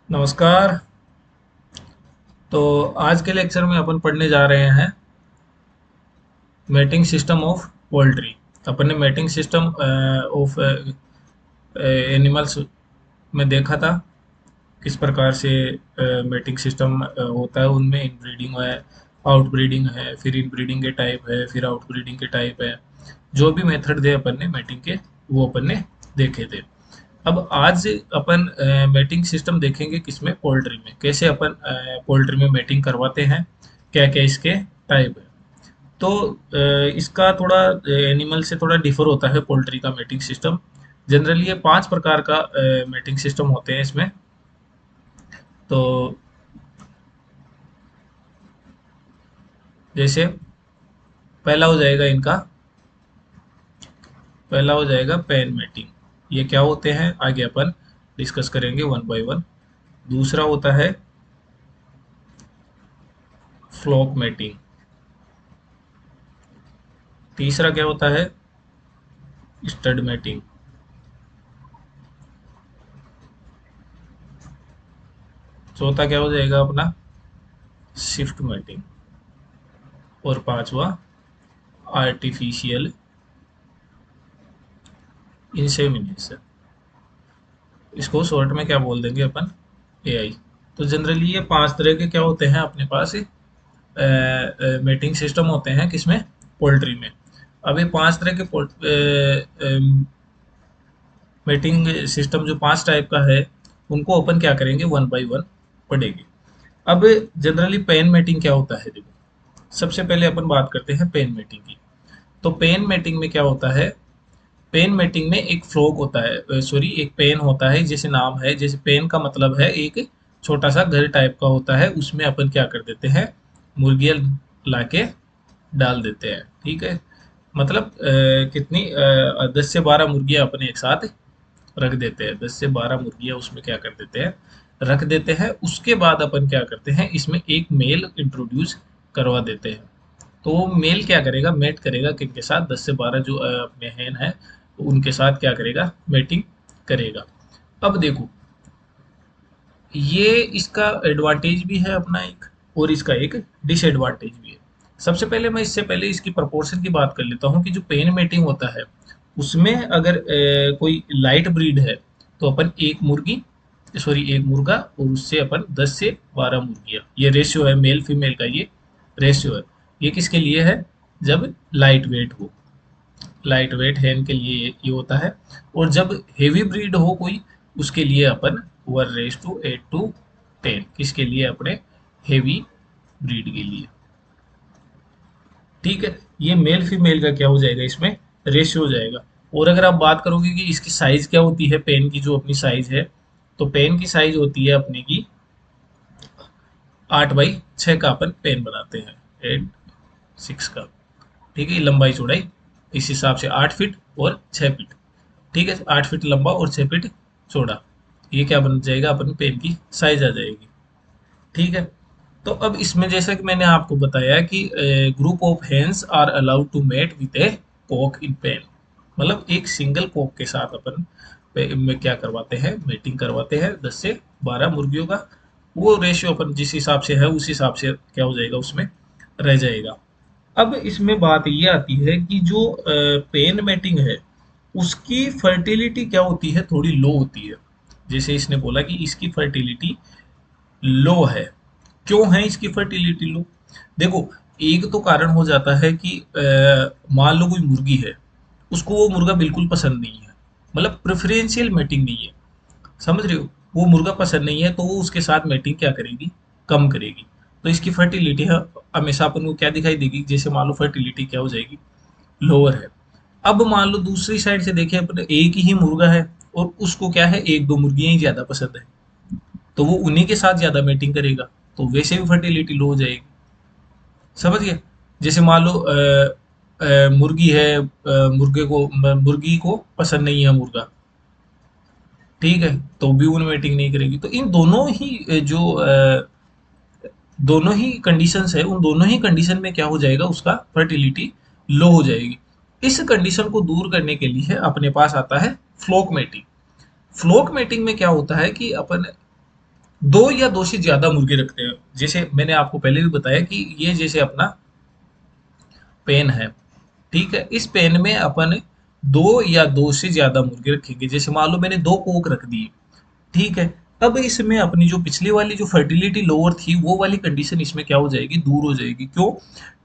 नमस्कार। तो आज के लेक्चर में अपन पढ़ने जा रहे हैं मैटिंग सिस्टम ऑफ पोल्ट्री। अपन ने मैटिंग सिस्टम ऑफ एनिमल्स में देखा था किस प्रकार से मैटिंग सिस्टम होता है। उनमें इनब्रीडिंग है, आउटब्रीडिंग है, फिर इनब्रीडिंग के टाइप है, फिर आउटब्रीडिंग के टाइप है। जो भी मेथड थे अपन ने मैटिंग के, वो अपन ने देखे थे। अब आज अपन मैटिंग सिस्टम देखेंगे किसमें, पोल्ट्री में। कैसे अपन पोल्ट्री में मैटिंग करवाते हैं, क्या क्या इसके टाइप है। तो इसका थोड़ा एनिमल से थोड़ा डिफर होता है पोल्ट्री का मैटिंग सिस्टम। जनरली ये 5 प्रकार का मैटिंग सिस्टम होते हैं इसमें। तो जैसे पहला हो जाएगा इनका, पहला हो जाएगा पेन मैटिंग। ये क्या होते हैं आगे अपन डिस्कस करेंगे वन बाय वन। दूसरा होता है फ्लॉक मैटिंग। तीसरा क्या होता है, स्टड मैटिंग। चौथा क्या हो जाएगा अपना, शिफ्ट मैटिंग। और पांचवा आर्टिफिशियल इंसेमिनेशन। इसको शॉर्ट में क्या बोल देंगे अपन, एआई। तो जनरली ये 5 तरह के क्या होते हैं अपने पास मेटिंग सिस्टम होते हैं किसमें, पोल्ट्री में। अब ये 5 तरह के मेटिंग सिस्टम जो 5 टाइप का है, उनको अपन क्या करेंगे, वन बाय वन पढ़ेंगे। अब जनरली पेन मेटिंग क्या होता है, देखो सबसे पहले अपन बात करते हैं पेन मेटिंग की। तो पेन मेटिंग में क्या होता है, पेन मेटिंग में एक फ्रॉग होता है, सॉरी एक पेन होता है, जैसे नाम है, जैसे पेन का मतलब है एक छोटा सा घर टाइप का होता है। उसमें अपन क्या कर देते हैं, मुर्गियाँ लाके डाल देते हैं। ठीक है, मतलब कितनी 10 से 12 मुर्गियाँ अपने एक साथ रख देते हैं। 10 से 12 मुर्गियाँ उसमें क्या कर देते हैं, रख देते हैं। उसके बाद अपन क्या करते हैं, इसमें एक मेल इंट्रोड्यूस करवा देते हैं। तो वो मेल क्या करेगा, मेट करेगा किनके साथ, 10 से 12 जो अपने हैन है, उनके साथ क्या करेगा, मेटिंग करेगा। अब देखो, ये इसका एडवांटेज भी है अपना एक, और इसका एक डिसएडवांटेज भी है। सबसे पहले मैं इससे पहले इसकी प्रोपोर्शन की बात कर लेता हूँ कि जो पेन मेटिंग होता है, उसमें अगर कोई लाइट ब्रीड है, तो अपन एक मुर्गी, सॉरी एक मुर्गा, और उससे अपन 10 से 12 मुर्गियाँ, ये रेशियो है मेल फीमेल का, ये रेशियो है। ये किसके लिए है, जब लाइट वेट हो, लाइट वेट हैन के लिए ये होता है। और जब हेवी ब्रीड हो कोई, उसके लिए अपन 1:8 to 10, किसके लिए, अपने हेवी ब्रीड के लिए। ठीक है, ये मेल फीमेल का क्या हो जाएगा, इसमें रेशियो हो जाएगा। और अगर आप बात करोगे कि इसकी साइज क्या होती है, पेन की जो अपनी साइज है, तो पेन की साइज होती है अपने की 8x6 का अपन पेन बनाते हैं, 8:6 का। ठीक है, लंबाई चौड़ाई इस हिसाब से 8 फीट और 6 फीट। ठीक है, 8 फीट लंबा और 6 फीट चौड़ा। ये क्या बन जाएगा, अपन पेन की साइज आ जाएगी। ठीक है, तो अब इसमें जैसा कि मैंने आपको बताया कि group of hens are allowed to mate with a cock in pen. मतलब एक सिंगल कॉक के साथ अपन में क्या करवाते हैं, मेटिंग करवाते हैं 10 से 12 मुर्गियों का। वो रेशियो अपन जिस हिसाब से है, उस हिसाब से क्या हो जाएगा, उसमें रह जाएगा। अब इसमें बात ये आती है कि जो पेन मैटिंग है, उसकी फर्टिलिटी क्या होती है, थोड़ी लो होती है। जैसे इसने बोला कि इसकी फर्टिलिटी लो है। क्यों है इसकी फर्टिलिटी लो, देखो एक तो कारण हो जाता है कि मान लो कोई मुर्गी है, उसको वो मुर्गा बिल्कुल पसंद नहीं है, मतलब प्रेफरेंशियल मैटिंग नहीं है, समझ रहे हो। वो मुर्गा पसंद नहीं है, तो वो उसके साथ मैटिंग क्या करेगी, कम करेगी। तो इसकी फर्टिलिटी है, हमेशा अपन को क्या दिखाई देगी, जैसे मान लो फर्टिलिटी क्या हो जाएगी, लोअर है। अब मान लो दूसरी साइड से देखें अपन, एक ही मुर्गा है और उसको क्या है, एक दो मुर्गियां ही ज्यादा पसंद है, तो वो उन्हीं के साथ ज्यादा मैटिंग करेगा, तो वैसे भी फर्टिलिटी लो हो जाएगी। समझ गए। जैसे मान लो मुर्गी है, मुर्गी को पसंद नहीं है मुर्गा, ठीक है, तो भी वो मैटिंग नहीं करेगी। तो इन दोनों ही दोनों ही कंडीशंस है, उन दोनों ही कंडीशन में क्या हो जाएगा, उसका फर्टिलिटी लो हो जाएगी। इस कंडीशन को दूर करने के लिए अपने पास आता है फ्लोक मेटिंग। फ्लोक मेटिंग में क्या होता है कि अपन दो या दो से ज्यादा मुर्गे रखते हैं, जैसे मैंने आपको पहले भी बताया कि ये जैसे अपना पेन है, ठीक है, इस पेन में अपन दो या दो से ज्यादा मुर्गे रखेंगे। जैसे मान लो मैंने दो कोक रख दिए, ठीक है। अब इसमें अपनी जो पिछली वाली जो फर्टिलिटी लोअर थी वो वाली कंडीशन इसमें क्या हो जाएगी, दूर हो जाएगी। क्यों?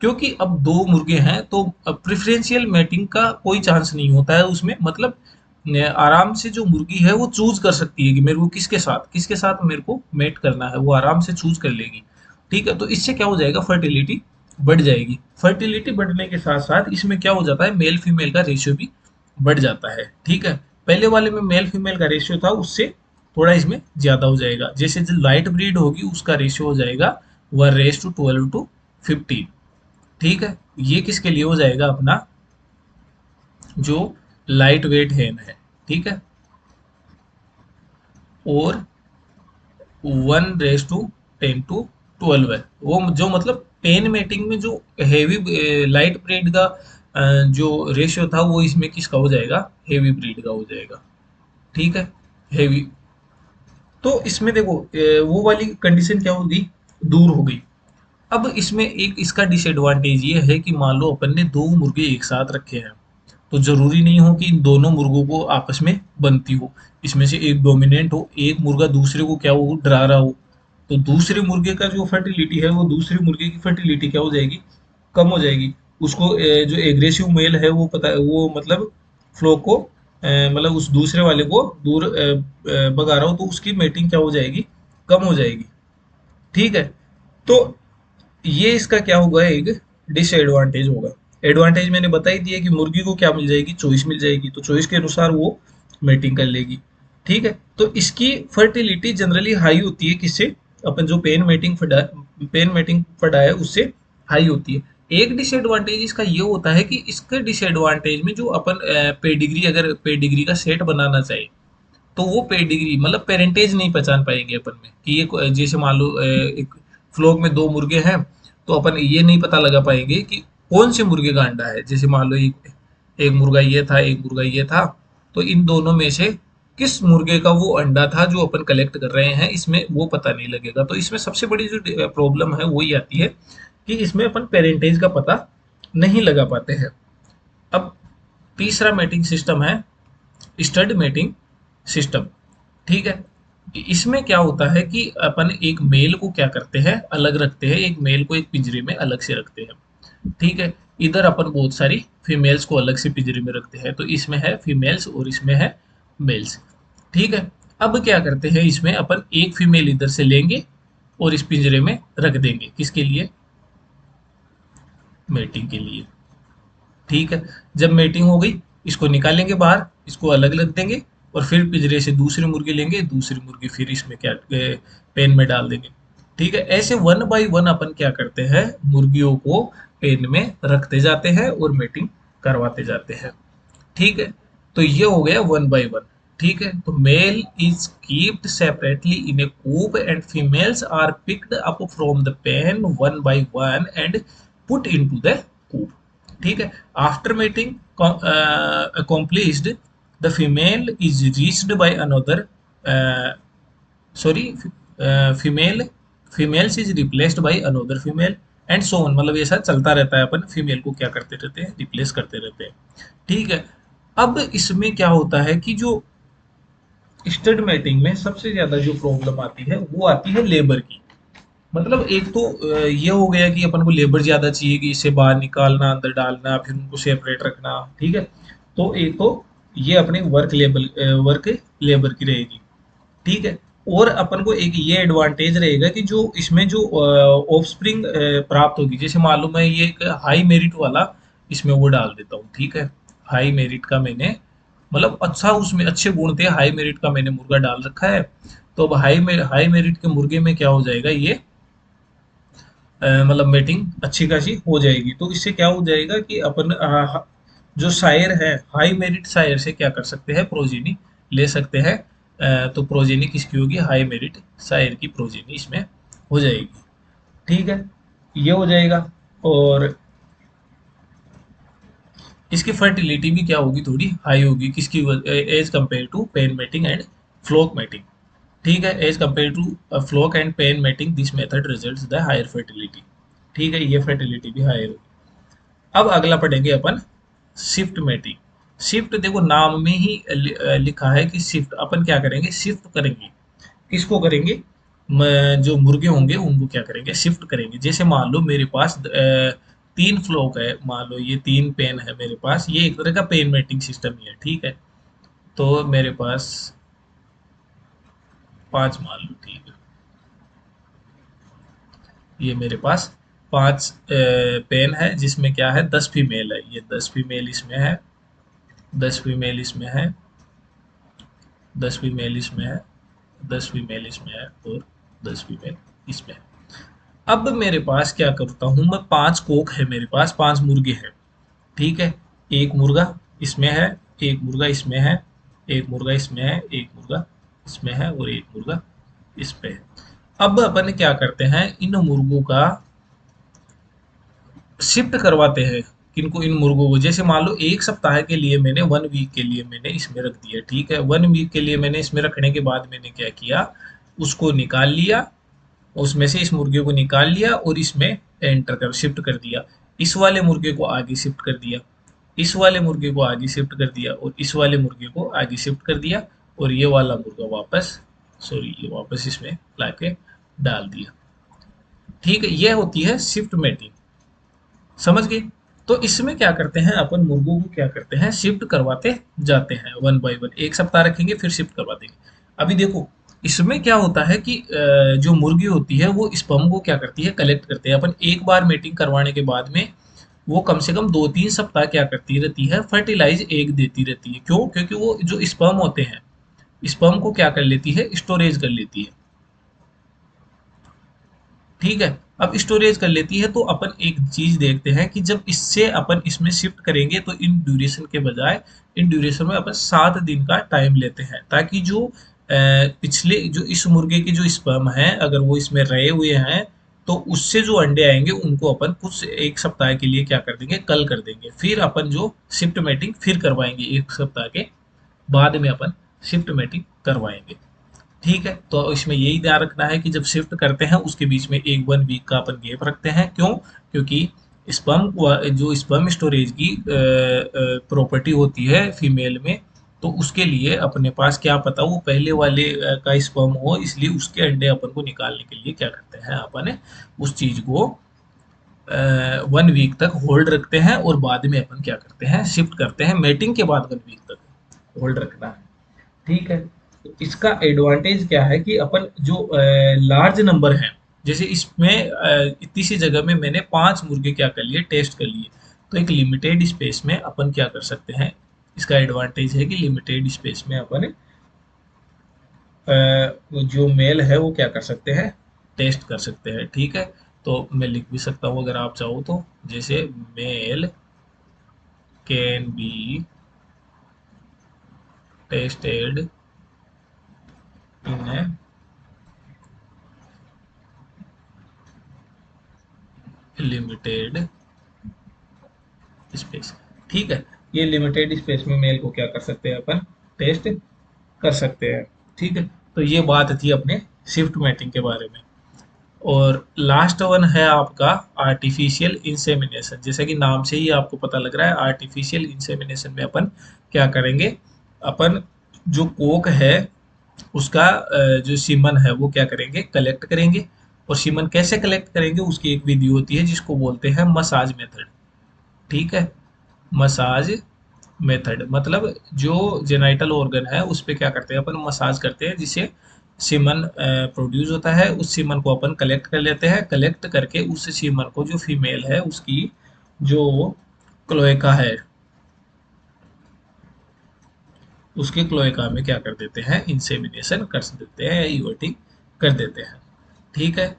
क्योंकि अब दो मुर्गे हैं तो प्रेफरेंशियल मैटिंग का कोई चांस नहीं होता है उसमें। मतलब आराम से जो मुर्गी है वो चूज कर सकती है कि मेरे को किसके साथ मेरे को मेट करना है, वो आराम से चूज कर लेगी। ठीक है, तो इससे क्या हो जाएगा, फर्टिलिटी बढ़ जाएगी। फर्टिलिटी बढ़ने के साथ साथ इसमें क्या हो जाता है, मेल फीमेल का रेशियो भी बढ़ जाता है। ठीक है, पहले वाले में मेल फीमेल का रेशियो था, उससे थोड़ा इसमें ज्यादा हो जाएगा। जैसे जो लाइट ब्रीड होगी उसका रेशियो हो जाएगा 1:12:15। ठीक है, ये किसके लिए हो जाएगा, अपना जो लाइट वेट हेन है, ठीक है। और 1:10:12 है, वो जो मतलब पेन मेटिंग में जो हेवी लाइट ब्रीड का जो रेशियो था वो इसमें किसका हो जाएगा, हेवी ब्रीड का हो जाएगा। ठीक है, हेवी। तो इसमें देखो वो वाली कंडीशन क्या होगी, दूर हो गई। अब इसमें एक इसका डिसएडवांटेज ये है कि मान लो अपन ने दो मुर्गे एक साथ रखे हैं, तो जरूरी नहीं हो कि इन दोनों मुर्गों को आपस में बनती हो। इसमें से एक डोमिनेंट हो, एक मुर्गा दूसरे को क्या हो, डरा रहा हो, तो दूसरे मुर्गे का जो फर्टिलिटी है वो दूसरे मुर्गे की फर्टिलिटी क्या हो जाएगी, कम हो जाएगी। उसको जो एग्रेसिव मेल है वो पता, वो मतलब फ्लो को मतलब उस दूसरे वाले को दूर भगा रहा हो, तो उसकी मेटिंग क्या हो जाएगी, कम हो जाएगी। ठीक है, तो ये इसका क्या होगा, एक डिसएडवांटेज होगा। एडवांटेज मैंने बता ही दिया कि मुर्गी को क्या मिल जाएगी, चॉइस मिल जाएगी, तो चॉइस के अनुसार वो मेटिंग कर लेगी। ठीक है, तो इसकी फर्टिलिटी जनरली हाई होती है, किससे, अपन जो पेन मेटिंग फड़ा है उससे हाई होती है। एक डिसएडवांटेज इसका ये होता है कि इसके डिसएडवांटेज में जो अपन पेडिग्री, अगर पेडिग्री का सेट बनाना चाहे तो वो पेडिग्री मतलब पेरेंटेज नहीं पहचान पाएंगे अपन में कि ये जैसे मान लो एक फ्लोक में दो मुर्गे हैं, तो अपन ये नहीं पता लगा पाएंगे कि कौन से मुर्गे का अंडा है। जैसे मान लो एक मुर्गा ये था, एक मुर्गा ये था, तो इन दोनों में से किस मुर्गे का वो अंडा था जो अपन कलेक्ट कर रहे हैं, इसमें वो पता नहीं लगेगा। तो इसमें सबसे बड़ी जो प्रॉब्लम है वही आती है कि इसमें अपन पेरेंटेज का पता नहीं लगा पाते हैं। अब तीसरा मैटिंग सिस्टम है स्टड मेटिंग सिस्टम। ठीक है, इसमें क्या होता है कि अपन एक मेल को क्या करते हैं, अलग रखते हैं, एक मेल को एक पिंजरे में अलग से रखते हैं। ठीक है, इधर अपन बहुत सारी फीमेल्स को अलग से पिंजरे में रखते हैं, तो इसमें है फीमेल्स और इसमें है मेल्स। ठीक है, अब क्या करते हैं, इसमें अपन एक फीमेल इधर से लेंगे और इस पिंजरे में रख देंगे, किसके लिए, मेटिंग के लिए। ठीक है, जब मेटिंग हो गई इसको निकालेंगे बाहर, इसको अलग रख देंगे, और फिर पिंजरे से दूसरे मुर्गे लेंगे, दूसरी मुर्गी फिर इसमें क्या पेन में डाल देंगे। ठीक है, ऐसे वन बाय वन अपन क्या करते हैं, मुर्गियों को पेन में रखते जाते हैं और मेटिंग करवाते जाते हैं। ठीक है, तो ये हो गया वन बाय वन। ठीक है, तो male is keeped separately in a coop and females are picked up from the pen one by one and put into the coop. ठीक है, after mating accomplished, the female is reached by another sorry female females is replaced by another female and so on. मतलब ये सब चलता रहता है, अपन female को क्या करते रहते हैं, रिप्लेस करते रहते हैं। ठीक है, अब इसमें क्या होता है कि जो स्टड मैटिंग में सबसे ज्यादा जो प्रॉब्लम आती है वो आती है लेबर की। मतलब एक तो ये हो गया कि अपन को लेबर ज्यादा चाहिए कि इसे बाहर निकालना, अंदर डालना, फिर उनको सेपरेट रखना। ठीक है, तो एक तो ये अपने वर्क लेबर की रहेगी। ठीक है, और अपन को एक ये एडवांटेज रहेगा कि जो इसमें जो ऑफस्प्रिंग प्राप्त होगी, जैसे मालूम है ये एक हाई मेरिट वाला इसमें वो डाल देता हूँ। ठीक है, हाई मेरिट का मैंने मतलब अच्छा, उसमें अच्छे गुण थे, हाई मेरिट का मैंने मुर्गा डाल रखा है। तो अब हाई मेरिट के मुर्गे में क्या हो जाएगा, ये मतलब मेटिंग अच्छी खासी हो जाएगी। तो इससे क्या हो जाएगा कि अपन जो शायर है, हाई मेरिट शायर से क्या कर सकते हैं, प्रोजेनी ले सकते हैं। तो प्रोजेनी किसकी होगी, हाई मेरिट शायर की प्रोजेनी इसमें हो जाएगी। ठीक है, ये हो जाएगा। और इसकी फर्टिलिटी भी क्या होगी, थोड़ी हाई होगी, किसकी, as compare to pen mating and flock mating. ठीक है, as compare to flock and pen mating this method results the higher fertility. ठीक है, ये फर्टिलिटी भी हायर होगी। अब अगला पढ़ेंगे अपन शिफ्ट मेटिंग। शिफ्ट देखो नाम में ही लिखा है कि शिफ्ट, अपन क्या करेंगे, शिफ्ट करेंगे। किसको करेंगे, जो मुर्गे होंगे उनको क्या करेंगे, शिफ्ट करेंगे। जैसे मान लो मेरे पास 3 फ्लोक है, मान लो ये 3 पेन है मेरे पास, ये एक तरह का पेन मेटिंग सिस्टम ही है। ठीक है, तो मेरे पास 5 मान लो, ठीक है, ये मेरे पास 5 पेन है जिसमें क्या है, 10 फीमेल है, ये 10 फीमेल इसमें है, 10 फीमेल इसमें है, 10 फीमेल इसमें है, 10 फीमेल इसमें है, और 10 फीमेल इसमें है। अब मेरे पास क्या करता हूँ मैं, 5 कोक है मेरे पास, 5 मुर्गे हैं। ठीक है, एक मुर्गा इसमें है, एक मुर्गा इसमें है, एक मुर्गा इसमें है, एक मुर्गा इसमें है, और एक मुर्गा इसमें है। अब अपन क्या करते हैं, इन मुर्गों का शिफ्ट करवाते हैं। किनको, इन मुर्गों को। जैसे मान लो 1 सप्ताह के लिए मैंने, 1 वीक के लिए मैंने इसमें रख दिया। ठीक है, 1 वीक के लिए मैंने इसमें रखने के बाद मैंने क्या किया, उसको निकाल लिया, उसमें से इस मुर्गे को निकाल लिया और इसमें एंटर कर शिफ्ट कर दिया। इस वाले मुर्गे को आगे शिफ्ट कर दिया, इस वाले मुर्गे को आगे शिफ्ट कर दिया, और इस वाले मुर्गे को आगे शिफ्ट कर दिया, और ये वाला मुर्गा वापस, सॉरी, ये वापस इसमें लाके डाल दिया। ठीक है, ये होती है शिफ्ट मेटिंग। समझ गए। तो इसमें क्या करते हैं, अपन मुर्गों को क्या करते हैं, शिफ्ट करवाते जाते हैं 1 बाय 1। 1 सप्ताह रखेंगे फिर शिफ्ट करवा देंगे। अभी देखो, इसमें क्या होता है कि जो मुर्गी होती है वो स्पर्म को क्या करती है, कलेक्ट करते हैं। अपन एक बार मेटिंग करवाने के बाद में वो कम से कम 2-3 सप्ताह क्या करती रहती है, फर्टिलाइज एग देती रहती है। क्यों, क्योंकि वो जो स्पर्म होते हैं, स्पर्म को क्या कर लेती है, स्टोरेज कर लेती है। ठीक है, अब स्टोरेज कर लेती है, तो अपन एक चीज देखते हैं कि जब इससे अपन इसमें शिफ्ट करेंगे तो इन ड्यूरेशन के बजाय, इन ड्यूरेशन में अपन 7 दिन का टाइम लेते हैं, ताकि जो पिछले जो इस मुर्गे के जो स्पर्म है अगर वो इसमें रहे हुए हैं, तो उससे जो अंडे आएंगे उनको अपन कुछ 1 सप्ताह के लिए क्या कर देंगे, कल कर देंगे। फिर अपन जो शिफ्ट मैटिंग फिर करवाएंगे 1 सप्ताह के बाद में, अपन शिफ्ट मैटिंग करवाएंगे। ठीक है, तो इसमें यही ध्यान रखना है कि जब शिफ्ट करते हैं उसके बीच में एक 1 वीक का अपन गैप रखते हैं। क्यों, क्योंकि स्पर्म, जो स्पर्म स्टोरेज की प्रॉपर्टी होती है फीमेल में, तो उसके लिए अपने पास क्या पता वो पहले वाले का स्पर्म हो, इसलिए उसके अंडे अपन को निकालने के लिए क्या करते हैं, अपन उस चीज को 1 वीक तक होल्ड रखते हैं, और बाद में अपन क्या करते हैं, शिफ्ट करते हैं। मेटिंग के बाद 1 वीक तक होल्ड रखना है। ठीक है, तो इसका एडवांटेज क्या है कि अपन जो लार्ज नंबर है, जैसे इसमें इतनी सी जगह में मैंने 5 मुर्गे क्या कर लिए, टेस्ट कर लिए, तो एक लिमिटेड स्पेस में अपन क्या कर सकते हैं, इसका एडवांटेज है कि लिमिटेड स्पेस में अपन जो मेल है वो क्या कर सकते हैं, टेस्ट कर सकते हैं। ठीक है, तो मैं लिख भी सकता हूँ अगर आप चाहो तो, जैसे mail can be tested in A limited space. ठीक है, ये लिमिटेड स्पेस में मेल को क्या कर सकते हैं, अपन टेस्ट कर सकते हैं। ठीक है, तो ये बात थी अपने शिफ्ट मैटिंग के बारे में। और लास्ट वन है आपका आर्टिफिशियल इंसेमिनेशन। जैसे कि नाम से ही आपको पता लग रहा है, आर्टिफिशियल इंसेमिनेशन में अपन क्या करेंगे, अपन जो कोक है उसका जो सीमन है वो क्या करेंगे, कलेक्ट करेंगे। और सीमन कैसे कलेक्ट करेंगे, उसकी एक विधि होती है जिसको बोलते हैं मसाज मेथड। ठीक है, मसाज मेथड मतलब जो जेनाइटल ऑर्गन है उस पे क्या करते हैं, अपन मसाज करते हैं, जिससे सीमन प्रोड्यूस होता है। उस सीमन को अपन कलेक्ट कर लेते हैं, कलेक्ट करके उस सीमन को, जो फीमेल है उसकी जो क्लोएका है, उसके क्लोएका में क्या कर देते हैं, इंसेमिनेशन कर देते हैं, ईओटी कर देते हैं। ठीक है,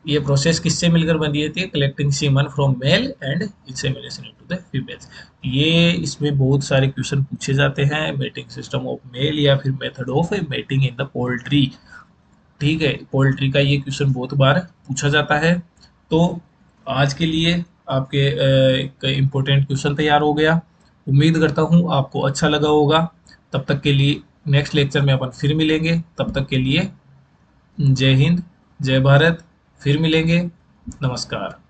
ये प्रोसेस किससे मिलकर बनी रहती है, collecting semen from male and insemination into the females. ये इसमें बहुत सारे क्वेश्चन पूछे जाते हैं, मेटिंग सिस्टम ऑफ मेल या फिर method of mating in the poultry. ठीक है, पोल्ट्री का ये क्वेश्चन बहुत बार पूछा जाता है। तो आज के लिए आपके एक इम्पोर्टेंट क्वेश्चन तैयार हो गया। उम्मीद करता हूँ आपको अच्छा लगा होगा। तब तक के लिए नेक्स्ट लेक्चर में अपन फिर मिलेंगे, तब तक के लिए जय हिंद, जय भारत। फिर मिलेंगे। नमस्कार।